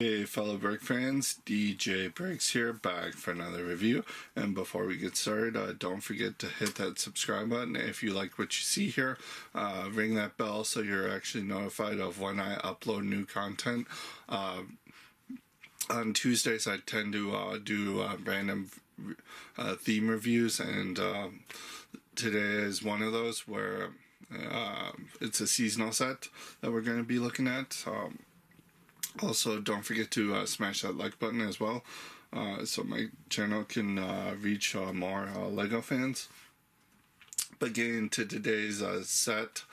Hey fellow Brick fans, DJ Bricks here, back for another review. And before we get started, don't forget to hit that subscribe button if you like what you see here. Ring that bell so you're actually notified of when I upload new content. On Tuesdays I tend to do random theme reviews, and today is one of those where it's a seasonal set that we're going to be looking at. Also, don't forget to smash that like button as well, so my channel can reach more LEGO fans. But getting into today's set,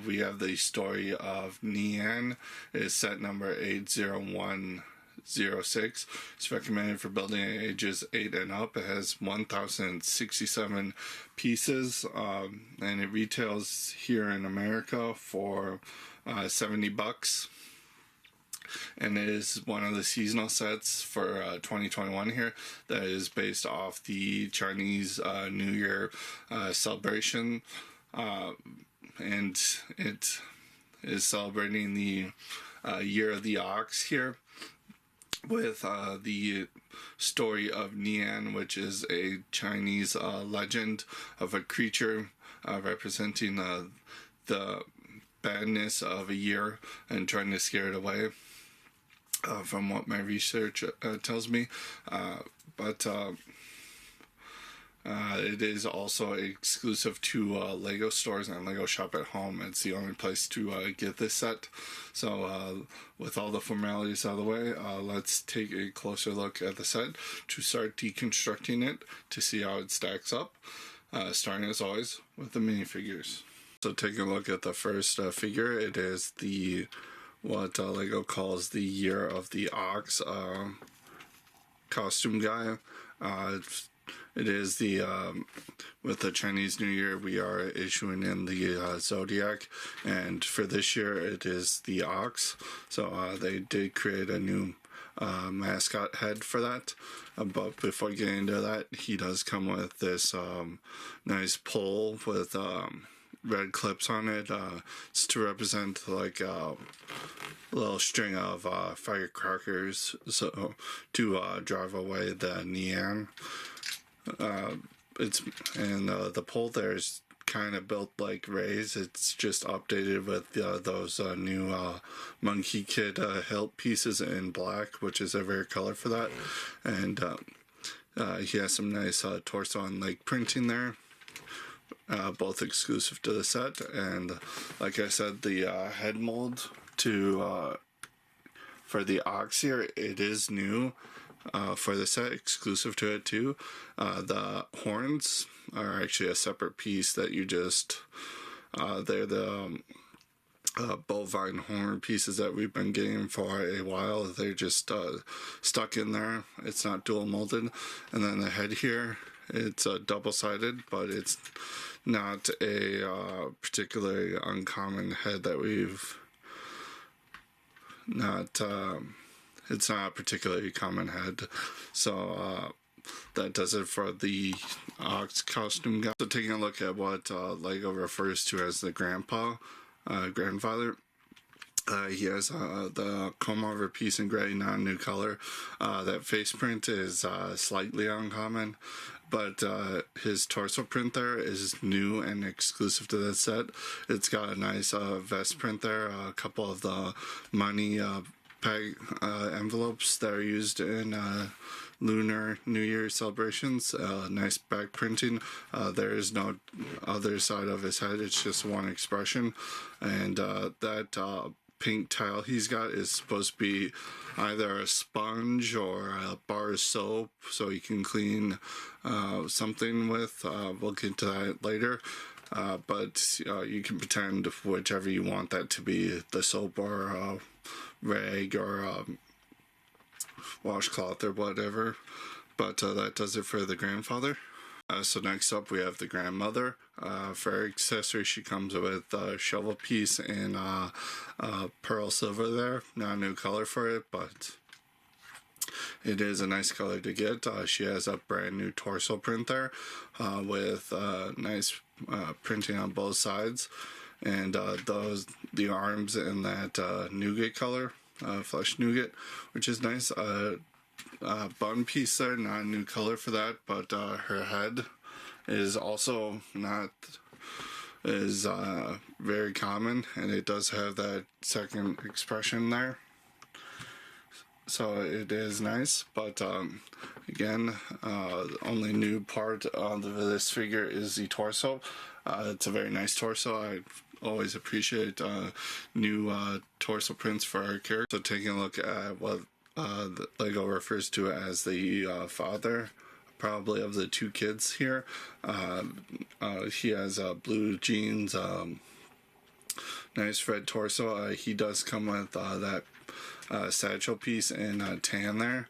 we have the story of Nian. It is set number 80106. It's recommended for building at ages 8 and up. It has 1,067 pieces, and it retails here in America for $70. And it is one of the seasonal sets for 2021 here that is based off the Chinese New Year celebration, and it is celebrating the Year of the Ox here with the story of Nian, which is a Chinese legend of a creature representing the badness of a year and trying to scare it away. From what my research tells me, but it is also exclusive to LEGO stores and LEGO Shop at Home. It's the only place to get this set. So with all the formalities out of the way, let's take a closer look at the set to start deconstructing it to see how it stacks up, starting as always with the minifigures. So taking a look at the first figure, it is what LEGO calls the Year of the Ox costume guy. It is with the Chinese New Year, we are issuing in the Zodiac, and for this year it is the Ox. So they did create a new mascot head for that. But before getting into that, he does come with this nice pole with red clips on it. It's to represent like a little string of firecrackers, so to drive away the Nian. The pole there is kind of built like Ray's. It's just updated with those new Monkey Kid hilt pieces in black, which is a rare color for that. And he has some nice torso and leg printing there. Both exclusive to the set, and like I said, the head mold for the Ox here, it is new for the set, exclusive to it too. The horns are actually a separate piece that you just they're the bovine horn pieces that we've been getting for a while. They're just stuck in there. It's not dual molded. And then the head here, it's double-sided, but it's not a particularly uncommon head that we've not. It's not a particularly common head, so that does it for the Ox costume guy. So taking a look at what LEGO refers to as the grandfather. He has the comb-over piece in gray, not a new color. That face print is slightly uncommon, but his torso print there is new and exclusive to this set. It's got a nice vest print there, a couple of the money envelopes that are used in Lunar New Year celebrations. Nice back printing. There is no other side of his head, it's just one expression. And that pink tile he's got is supposed to be either a sponge or a bar of soap, so you can clean something with. We'll get to that later. But you can pretend whichever you want that to be, the soap or rag or washcloth or whatever. But that does it for the grandfather. So next up we have the grandmother. For her accessory, she comes with a shovel piece in pearl silver there. Not a new color for it, but it is a nice color to get. She has a brand new torso print there with nice printing on both sides. And the arms in that nougat color flesh nougat, which is nice. Bun piece there, not a new color for that, but her head is also not is very common, and it does have that second expression there, so it is nice. But again, the only new part of this figure is the torso. It's a very nice torso. I always appreciate new torso prints for our character. So taking a look at what the Lego refers to as the father, probably, of the two kids here. He has blue jeans, nice red torso. He does come with that satchel piece in tan there.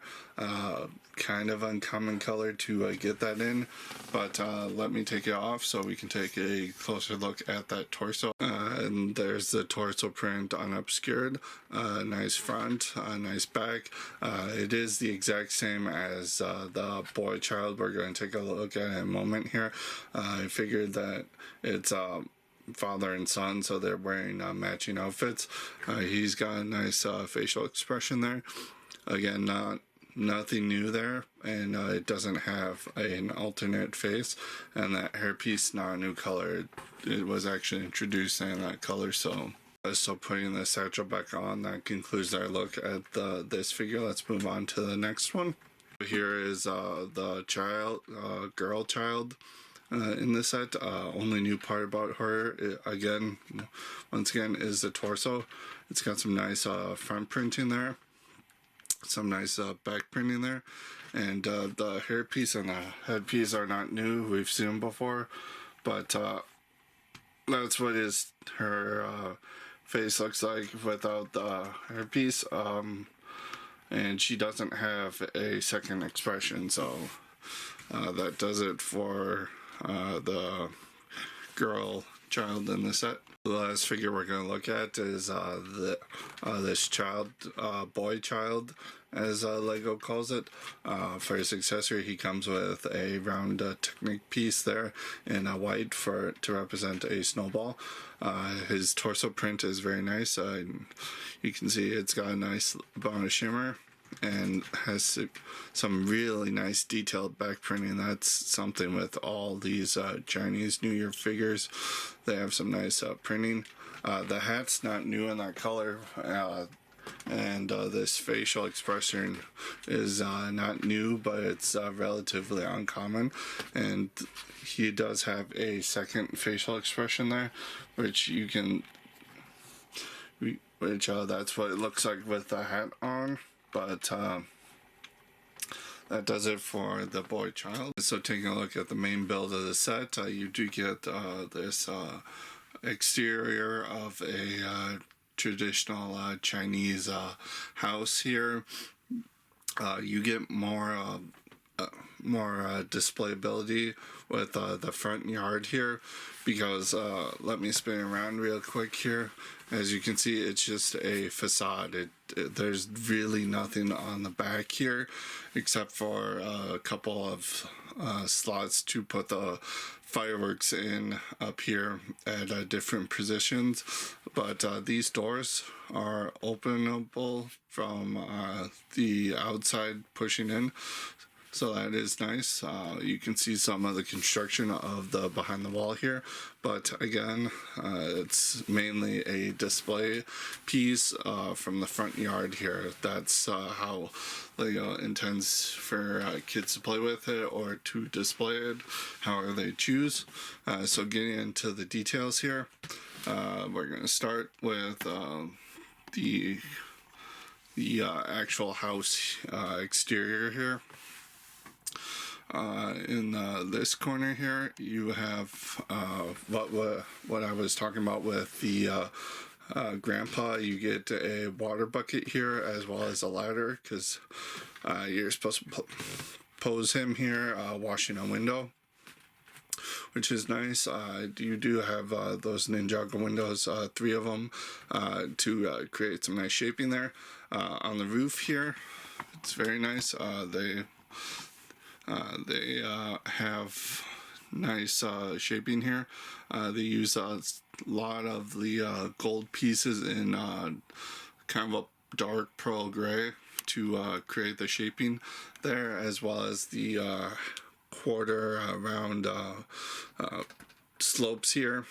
Kind of uncommon color to get that in, but let me take it off so we can take a closer look at that torso. And there's the torso print unobscured. Nice front, nice back. It is the exact same as the boy child we're going to take a look at in a moment here. I figured that it's father and son, so they're wearing matching outfits. He's got a nice facial expression there. Again, nothing new there, and it doesn't have an alternate face, and that hairpiece, not a new color. It was actually introduced in that color. So putting the satchel back on, that concludes our look at this figure. Let's move on to the next one. Here is the child, girl child in the set. Only new part about her, once again, is the torso. It's got some nice front printing there, some nice back printing there, and the hairpiece and the headpiece are not new. We've seen them before, but that's what her face looks like without the hairpiece, and she doesn't have a second expression. So that does it for the girl child in the set. The last figure we're going to look at is this child, boy child, as Lego calls it. For his accessory, he comes with a round Technic piece there in white to represent a snowball. His torso print is very nice. You can see it's got a nice amount of shimmer and has some really nice detailed back printing. That's something with all these Chinese New Year figures. They have some nice printing. The hat's not new in that color, and this facial expression is not new, but it's relatively uncommon, and he does have a second facial expression there, which you can that's what it looks like with the hat on. But that does it for the boy child. So taking a look at the main build of the set, you do get this exterior of a traditional Chinese house here. You get more displayability with the front yard here, because let me spin around real quick here. As you can see, it's just a facade. There's really nothing on the back here except for a couple of slots to put the fireworks in up here at different positions. But these doors are openable from the outside pushing in, so that is nice. You can see some of the construction of the behind the wall here, but again, it's mainly a display piece from the front yard here. That's how Lego intends for kids to play with it or to display it, however they choose. So getting into the details here, we're going to start with the actual house exterior here. In this corner here, you have what I was talking about with the grandpa. You get a water bucket here as well as a ladder, because you're supposed to pose him here washing a window, which is nice. You do have those Ninjago windows, 3 of them, to create some nice shaping there. On the roof here, it's very nice. They have nice shaping here. They use a lot of the gold pieces in kind of a dark pearl gray to create the shaping there, as well as the quarter round slopes here.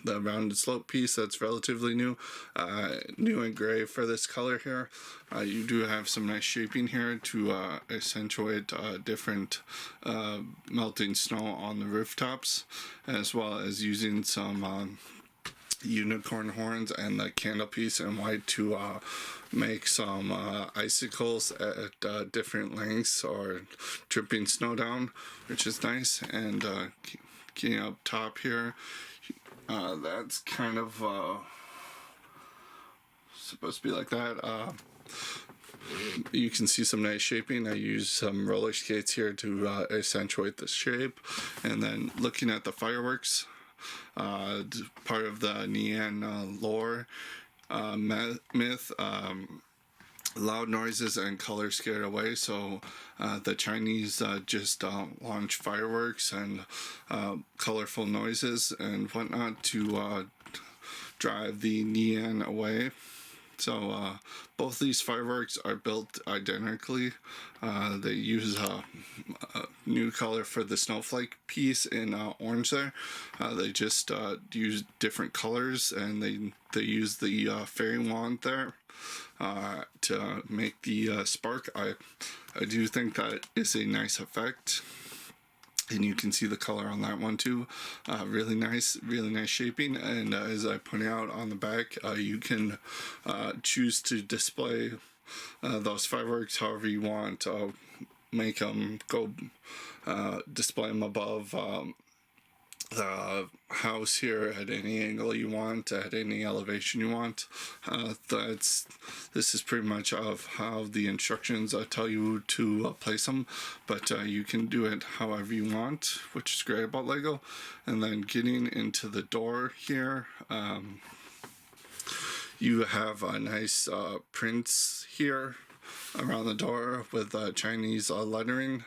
The rounded slope piece that's relatively new and gray for this color here. You do have some nice shaping here to accentuate different melting snow on the rooftops, as well as using some unicorn horns and the candle piece in white to make some icicles at different lengths, or dripping snow down, which is nice. And getting up top here, that's kind of supposed to be like that. You can see some nice shaping. I use some roller skates here to accentuate the shape. And then looking at the fireworks, part of the Nian lore myth, loud noises and color scared away, so the Chinese just launch fireworks and colorful noises and whatnot to drive the Nian away. So both these fireworks are built identically. They use a new color for the snowflake piece in orange there. They just use different colors, and they use the fairy wand there to make the spark. I do think that is a nice effect. And you can see the color on that one too. Really nice shaping. And as I point out on the back, you can choose to display those fireworks however you want. Make them go, display them above the house here at any angle you want, at any elevation you want. This is pretty much of how the instructions tell you to place them, but you can do it however you want, which is great about Lego. And then getting into the door here, you have a nice prints here around the door with Chinese lettering.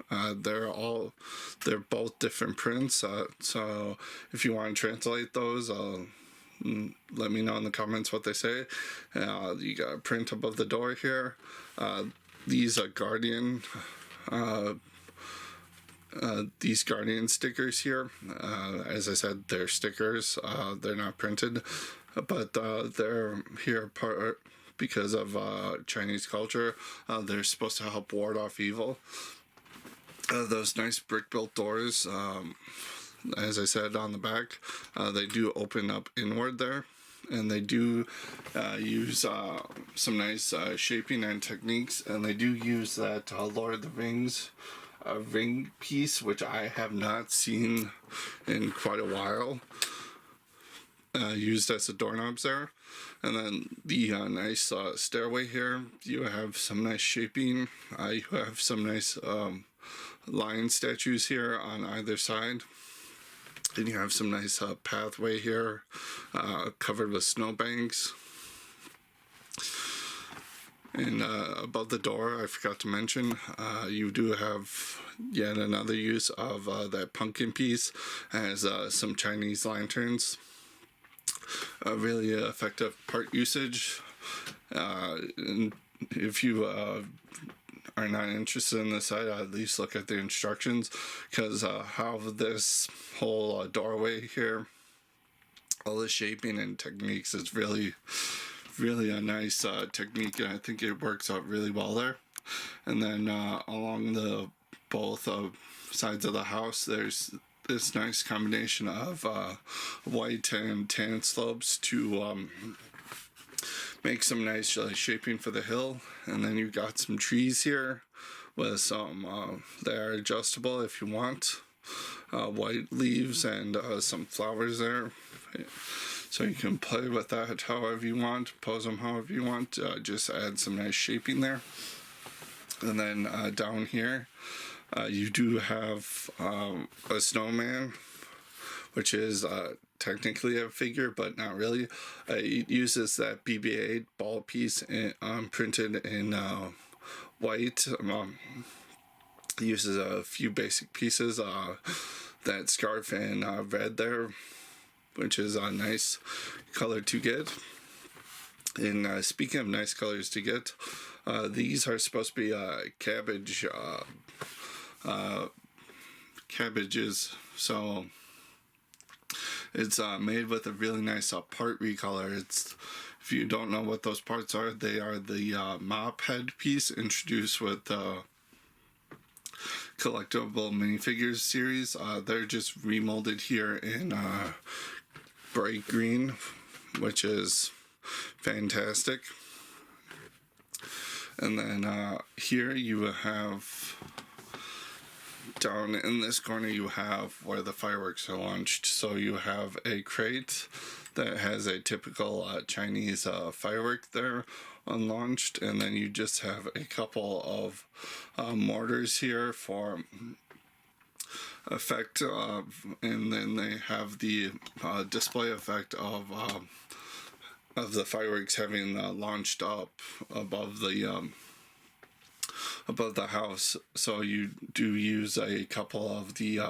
They're both different prints, so if you want to translate those, let me know in the comments what they say. You got a print above the door here. These are Guardian stickers here. As I said, they're stickers. They're not printed, but they're here because of Chinese culture. They're supposed to help ward off evil. Those nice brick-built doors, as I said on the back, they do open up inward there, and they do use some nice shaping and techniques, and they do use that Lord of the Rings ring piece, which I have not seen in quite a while, used as the doorknobs there. And then the nice stairway here, you have some nice shaping. You have some nice lion statues here on either side, and you have some nice pathway here covered with snowbanks. And above the door, I forgot to mention, you do have yet another use of that pumpkin piece as some Chinese lanterns. Really effective part usage. And if you are not interested in this side, at least look at the instructions, because how this whole doorway here, all the shaping and techniques is really a nice technique, and I think it works out really well there. And then along the both sides of the house, there's this nice combination of white and tan slopes to make some nice shaping for the hill. And then you've got some trees here with some they're adjustable if you want, white leaves and some flowers there, so you can play with that however you want, pose them however you want, just add some nice shaping there. And then down here you do have a snowman, which is technically a figure, but not really. It uses that BB-8 ball piece printed in white. It uses a few basic pieces, that scarf in red there, which is a nice color to get. And speaking of nice colors to get, these are supposed to be cabbages. So it's made with a really nice part recolor. If you don't know what those parts are, they are the mop head piece introduced with the collectible minifigures series. They're just remolded here in bright green, which is fantastic. And then here you have, down in this corner, you have where the fireworks are launched. So you have a crate that has a typical Chinese firework there unlaunched, and then you just have a couple of mortars here for effect, and then they have the display effect of the fireworks having launched up above the house. So you do use a couple of the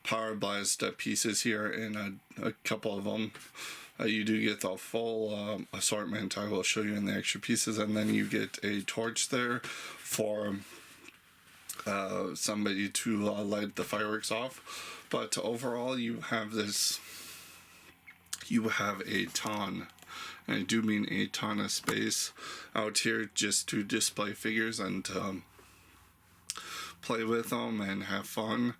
power blast pieces here, and a couple of them. You do get the full assortment. I will show you in the extra pieces, and then you get a torch there for somebody to light the fireworks off. But overall, you have a ton, and I do mean a ton of space out here just to display figures and play with them and have fun.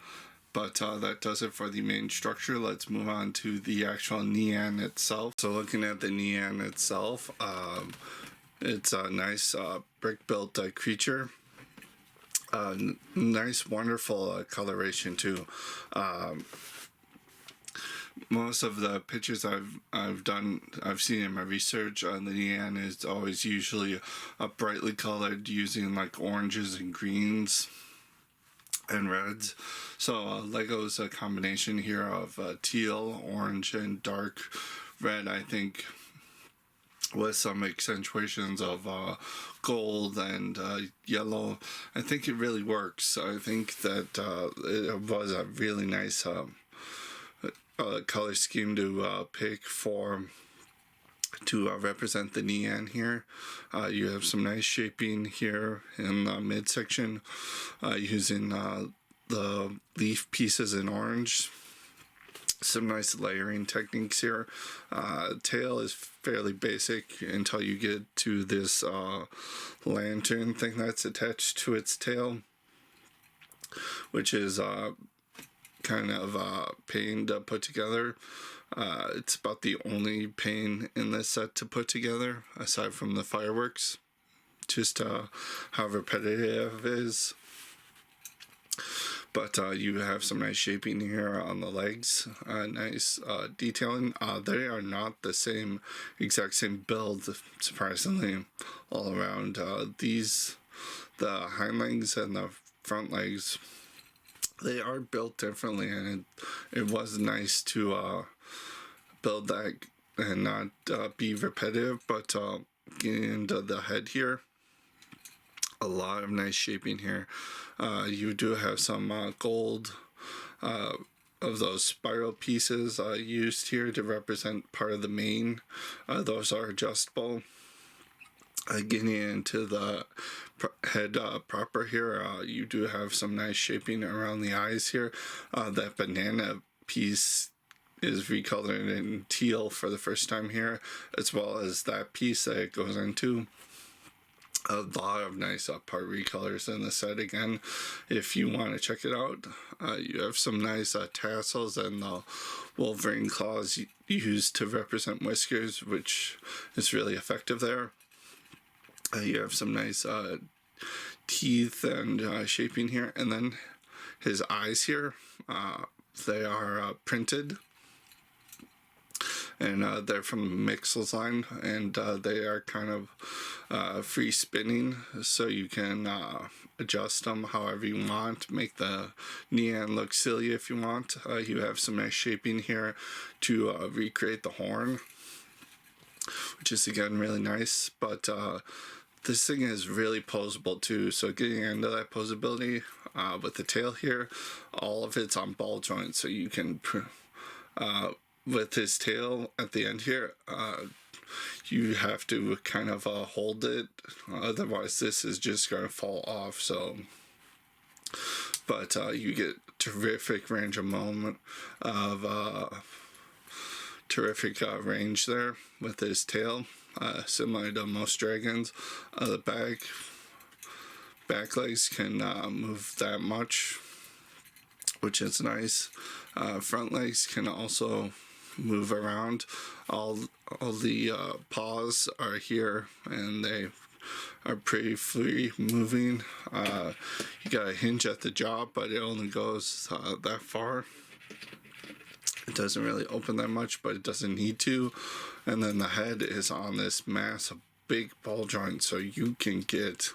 But that does it for the main structure. Let's move on to the actual Nian itself. So looking at the Nian itself, it's a nice brick-built creature. Nice, wonderful coloration too. Most of the pictures I've seen in my research on the Nian is always usually brightly colored, using like oranges and greens and reds. So Lego's a combination here of teal, orange, and dark red, I think, with some accentuations of gold and yellow. I think it really works. I think that it was a really nice color scheme to pick to represent the Nian here. You have some nice shaping here in the midsection, using the leaf pieces in orange. Some nice layering techniques here. Tail is fairly basic until you get to this lantern thing that's attached to its tail, which is kind of pain to put together. It's about the only pain in this set to put together, aside from the fireworks. Just how repetitive it is. But you have some nice shaping here on the legs, nice detailing. They are not the exact same build, surprisingly, all around. The hind legs and the front legs, they are built differently, and it was nice to build that and not be repetitive. But getting into the head here, a lot of nice shaping here. You do have some gold of those spiral pieces used here to represent part of the mane. Those are adjustable. Getting into the head proper here, you do have some nice shaping around the eyes here. That banana piece is recolored in teal for the first time here, as well as that piece that it goes into. A lot of nice part recolors in the set again, if you want to check it out. You have some nice tassels and the Wolverine claws used to represent whiskers, which is really effective there. You have some nice teeth and shaping here, and then his eyes here, they are printed, and they're from Mixel's line, and they are kind of free spinning, so you can adjust them however you want, make the Nian look silly if you want. You have some nice shaping here to recreate the horn, which is again really nice. But this thing is really posable too, so getting into that posability with the tail here, all of it's on ball joints, so you can with his tail at the end here, you have to kind of hold it, otherwise this is just going to fall off. So, but you get terrific range of moment of terrific range there with his tail, similar to most dragons. The back legs can move that much, which is nice. Front legs can also move around. All the paws are here, and they are pretty free moving. You got a hinge at the jaw, but it only goes that far. It doesn't really open that much, but it doesn't need to. And then the head is on this massive big ball joint, so you can get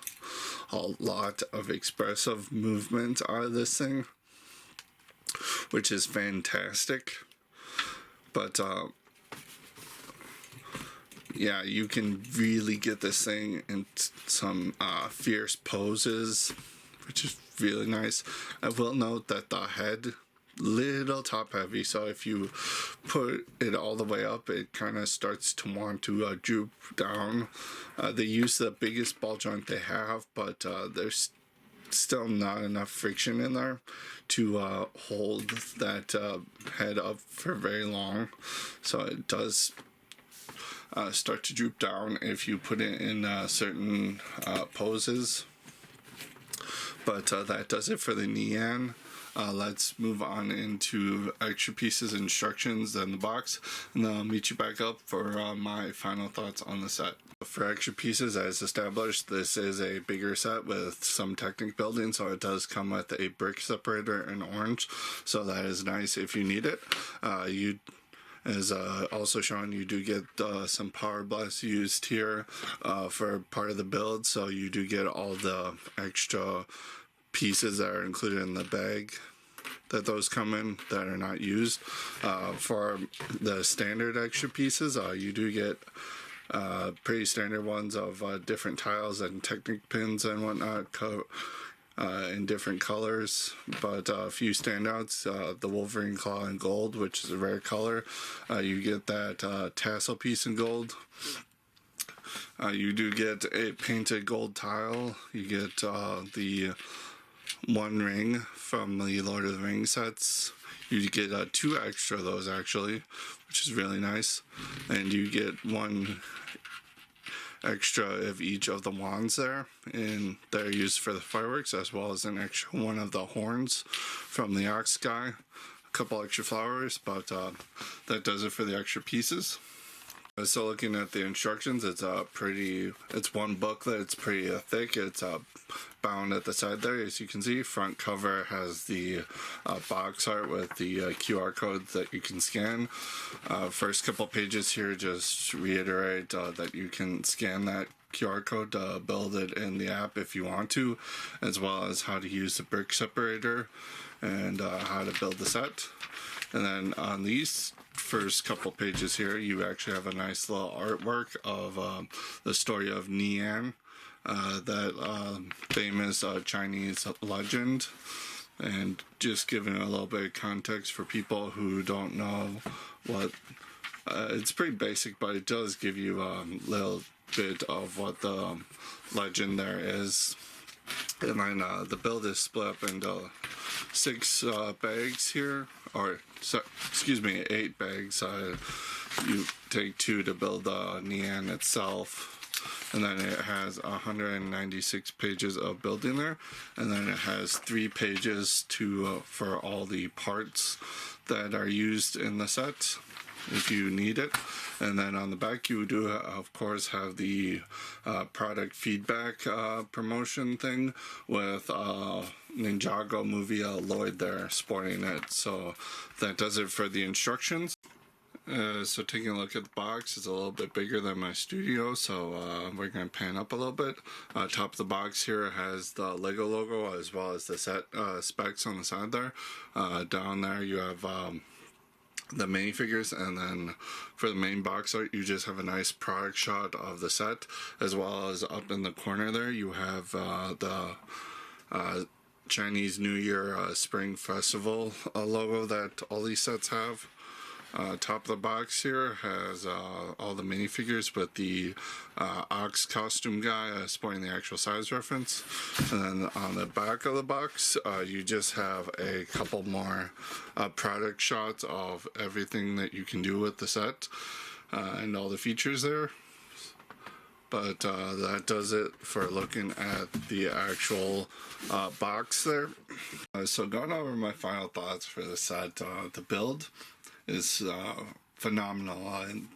a lot of expressive movement out of this thing, which is fantastic. But yeah, you can really get this thing in some fierce poses, which is really nice. I will note that the head, little top heavy, so if you put it all the way up, it kind of starts to want to droop down. They use the biggest ball joint they have, but there's still not enough friction in there to hold that head up for very long, so it does start to droop down if you put it in certain poses. But that does it for the Nian. Let's move on into extra pieces, instructions, and the box, and then I'll meet you back up for my final thoughts on the set. For extra pieces, as established, this is a bigger set with some Technic building, so it does come with a brick separator in orange, so that is nice if you need it. As also shown, you do get some power blasts used here for part of the build, so you do get all the extra pieces that are included in the bag that those come in that are not used. For the standard extra pieces, you do get pretty standard ones of different tiles and Technic pins and whatnot in different colors, but a few standouts. The Wolverine Claw in gold, which is a rare color. You get that tassel piece in gold. You do get a painted gold tile. You get the one ring from the Lord of the Rings sets. You get 2 extra of those actually, which is really nice. And you get 1 extra of each of the wands there, and they're used for the fireworks, as well as an extra 1 of the horns from the ox guy. A couple extra flowers, but that does it for the extra pieces. So looking at the instructions, it's it's one booklet. It's pretty thick. It's bound at the side there, as you can see. Front cover has the box art with the QR codes that you can scan. First couple pages here just reiterate that you can scan that QR code to build it in the app if you want to, as well as how to use the brick separator and how to build the set. And then on these first couple pages here, you actually have a nice little artwork of the story of Nian, that famous Chinese legend, and just giving a little bit of context for people who don't know what it's pretty basic, but it does give you a little bit of what the legend there is. And then the build is split up into 6 bags here, or excuse me, 8 bags. You take 2 to build the Nian itself, and then it has 196 pages of building there, and then it has 3 pages to for all the parts that are used in the set if you need it. And then on the back you do of course have the product feedback promotion thing with Ninjago movie Lloyd there sporting it. So that does it for the instructions. So taking a look at the box, it's a little bit bigger than my studio, so we're going to pan up a little bit. Top of the box here has the Lego logo as well as the set specs on the side there. Down there you have the minifigures, and then for the main box art you just have a nice product shot of the set, as well as up in the corner there you have the Chinese New Year Spring Festival logo that all these sets have. Top of the box here has all the minifigures with the Ox costume guy sporting the actual size reference. And then on the back of the box, you just have a couple more product shots of everything that you can do with the set and all the features there. But that does it for looking at the actual box there. So going over my final thoughts for the set, the build is phenomenal. And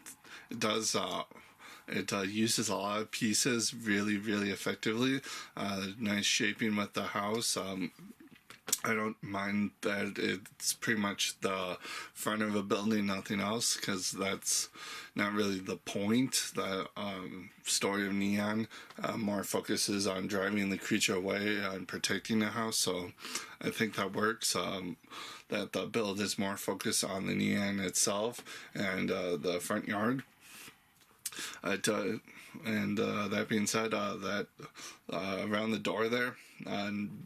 it uses a lot of pieces really, really effectively. Nice shaping with the house. I don't mind that it's pretty much the front of a building, nothing else, because that's not really the point. The story of Nian more focuses on driving the creature away and protecting the house, so I think that works. That the build is more focused on the Nian itself and the front yard. That being said, that around the door there,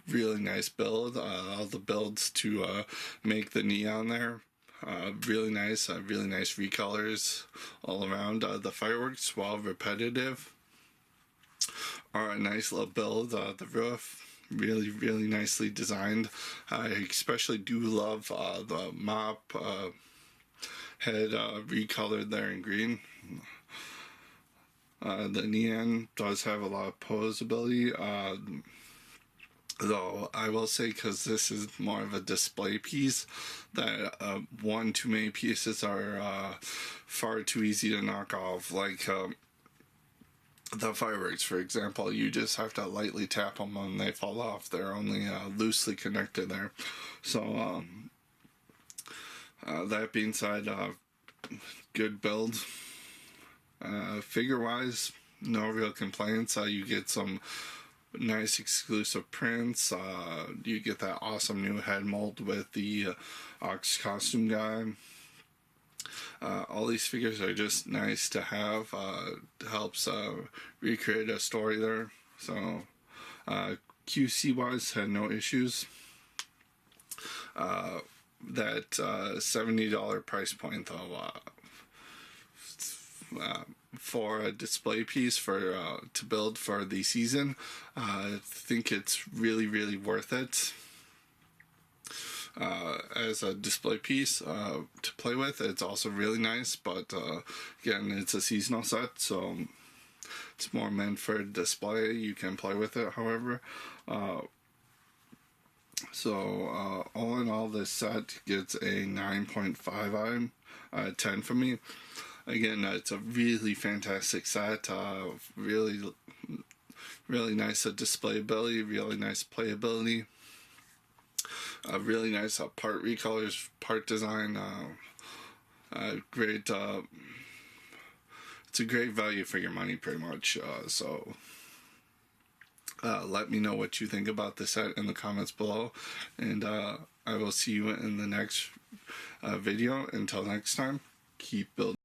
really nice build. All the builds to make the neon there, really nice recolors all around. The fireworks, while repetitive, are a nice little build. The roof, really nicely designed. I especially do love the mop head recolored there in green. The Nian does have a lot of posability, though I will say, because this is more of a display piece, that one too many pieces are far too easy to knock off. Like the fireworks, for example, you just have to lightly tap them and they fall off. They're only loosely connected there. So that being said, good build. Figure wise, no real complaints. You get some nice exclusive prints. You get that awesome new head mold with the Ox costume guy. All these figures are just nice to have. Helps recreate a story there. So QC wise, had no issues. That $70 price point though, for a display piece for to build for the season, I think it's really worth it. As a display piece to play with, it's also really nice, but again, it's a seasonal set, so it's more meant for display. You can play with it however. So all in all, this set gets a 9.5 out of 10 from me. Again, it's a really fantastic set. Really nice display ability, really nice playability. Really nice part recolors, part design. Great. It's a great value for your money, pretty much. So let me know what you think about the set in the comments below, and I will see you in the next video. Until next time, keep building.